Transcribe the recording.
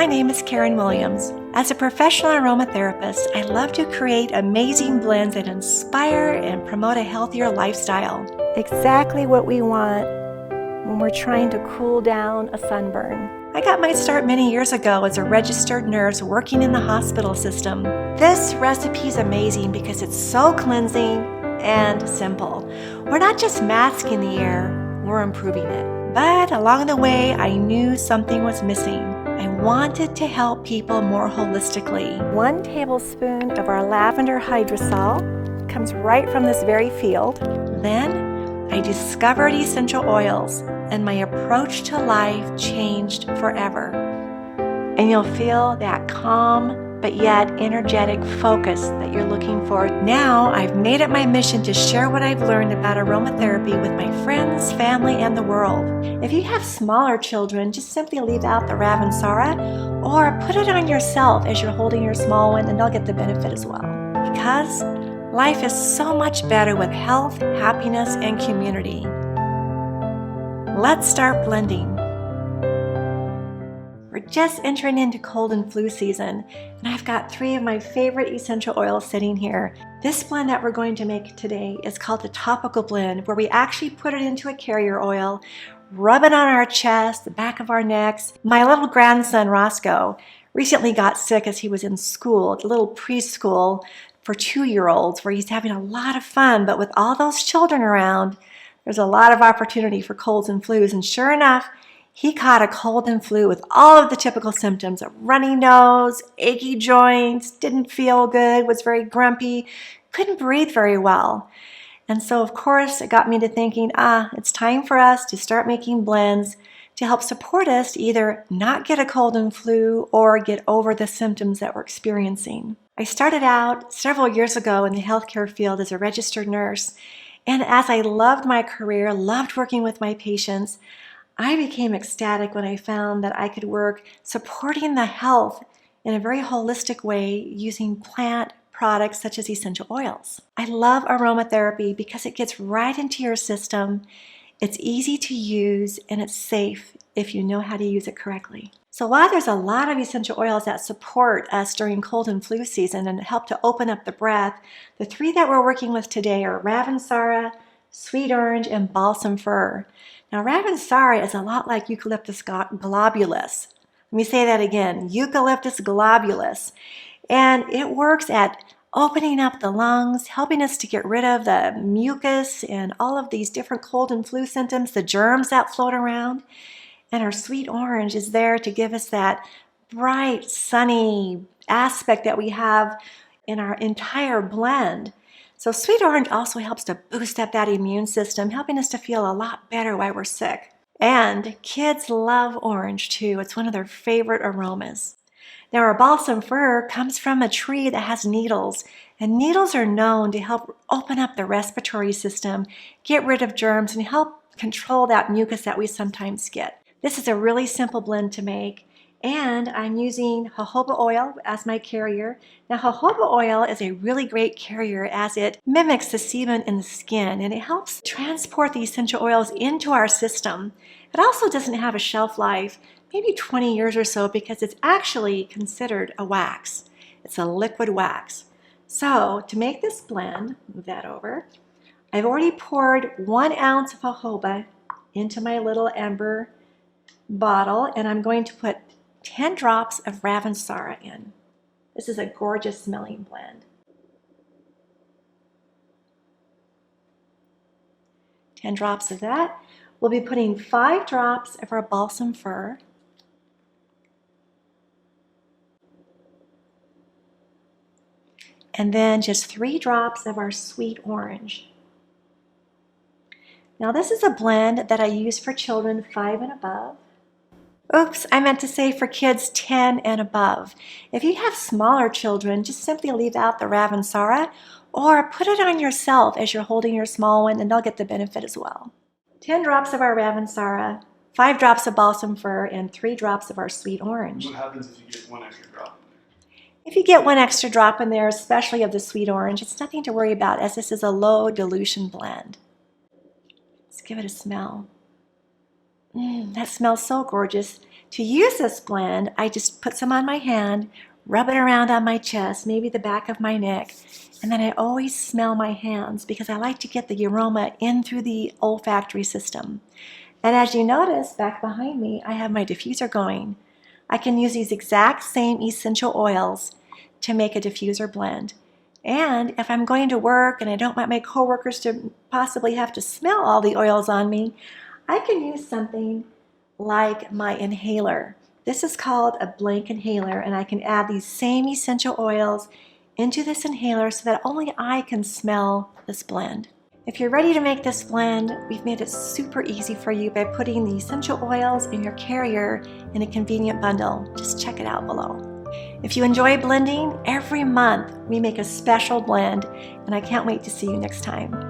name is Karen Williams. As a professional aromatherapist, I love to create amazing blends that inspire and promote a healthier lifestyle. Exactly what we want when we're trying to cool down a sunburn. I got my start many years ago as a registered nurse working in the hospital system. This recipe is amazing because it's so cleansing and simple. We're not just masking the air, we're improving it. But along the way, I knew something was missing. I wanted to help people more holistically. 1 tablespoon of our lavender hydrosol comes right from this very field. Then I discovered essential oils, and my approach to life changed forever. And you'll feel that calm but yet energetic focus that you're looking for. Now I've made it my mission to share what I've learned about aromatherapy with my friends, family, and the world. If you have smaller children, just simply leave out the Ravensara or put it on yourself as you're holding your small one, and they'll get the benefit as well. Because life is so much better with health, happiness, and community. Let's start blending. We're just entering into cold and flu season, and I've got 3 of my favorite essential oils sitting here. This blend that we're going to make today is called the topical blend, where we actually put it into a carrier oil, rub it on our chest, the back of our necks. My little grandson, Roscoe, recently got sick as he was in school, a little preschool for 2-year-olds, where he's having a lot of fun, but with all those children around, there's a lot of opportunity for colds and flus, and sure enough, he caught a cold and flu with all of the typical symptoms: a runny nose, achy joints, didn't feel good, was very grumpy, couldn't breathe very well. And so, of course, it got me to thinking, it's time for us to start making blends to help support us to either not get a cold and flu or get over the symptoms that we're experiencing. I started out several years ago in the healthcare field as a registered nurse, and as I loved my career, loved working with my patients, I became ecstatic when I found that I could work supporting the health in a very holistic way using plant products such as essential oils. I love aromatherapy because it gets right into your system, it's easy to use, and it's safe if you know how to use it correctly. So while there's a lot of essential oils that support us during cold and flu season and help to open up the breath, the 3 that we're working with today are Ravensara, sweet orange, and balsam fir. Now, Ravensara is a lot like Eucalyptus globulus. Let me say that again, Eucalyptus globulus. And it works at opening up the lungs, helping us to get rid of the mucus and all of these different cold and flu symptoms, the germs that float around. And our sweet orange is there to give us that bright, sunny aspect that we have in our entire blend. So sweet orange also helps to boost up that immune system, helping us to feel a lot better while we're sick. And kids love orange too. It's one of their favorite aromas. Now, our balsam fir comes from a tree that has needles, and needles are known to help open up the respiratory system, get rid of germs, and help control that mucus that we sometimes get. This is a really simple blend to make. And I'm using jojoba oil as my carrier. Now, jojoba oil is a really great carrier as it mimics the sebum in the skin, and it helps transport the essential oils into our system. It also doesn't have a shelf life, maybe 20 years or so, because it's actually considered a wax. It's a liquid wax. So to make this blend, move that over, I've already poured 1 ounce of jojoba into my little ember bottle, and I'm going to put 10 drops of Ravensara in. This is a gorgeous smelling blend. 10 drops of that. We'll be putting 5 drops of our balsam fir. And then just 3 drops of our sweet orange. Now, this is a blend that I use for children 5 and above. Oops, I meant to say for kids 10 and above. If you have smaller children, just simply leave out the Ravensara or put it on yourself as you're holding your small one, and they'll get the benefit as well. 10 drops of our Ravensara, 5 drops of balsam fir, and 3 drops of our sweet orange. What happens if you get 1 extra drop? If you get 1 extra drop in there, especially of the sweet orange, it's nothing to worry about, as this is a low dilution blend. Let's give it a smell. That smells so gorgeous. To use this blend, I just put some on my hand, rub it around on my chest, maybe the back of my neck, and then I always smell my hands because I like to get the aroma in through the olfactory system. And as you notice, back behind me, I have my diffuser going. I can use these exact same essential oils to make a diffuser blend. And if I'm going to work and I don't want my coworkers to possibly have to smell all the oils on me, I can use something like my inhaler. This is called a blank inhaler, and I can add these same essential oils into this inhaler so that only I can smell this blend. If you're ready to make this blend, we've made it super easy for you by putting the essential oils in your carrier in a convenient bundle. Just check it out below. If you enjoy blending, every month we make a special blend, and I can't wait to see you next time.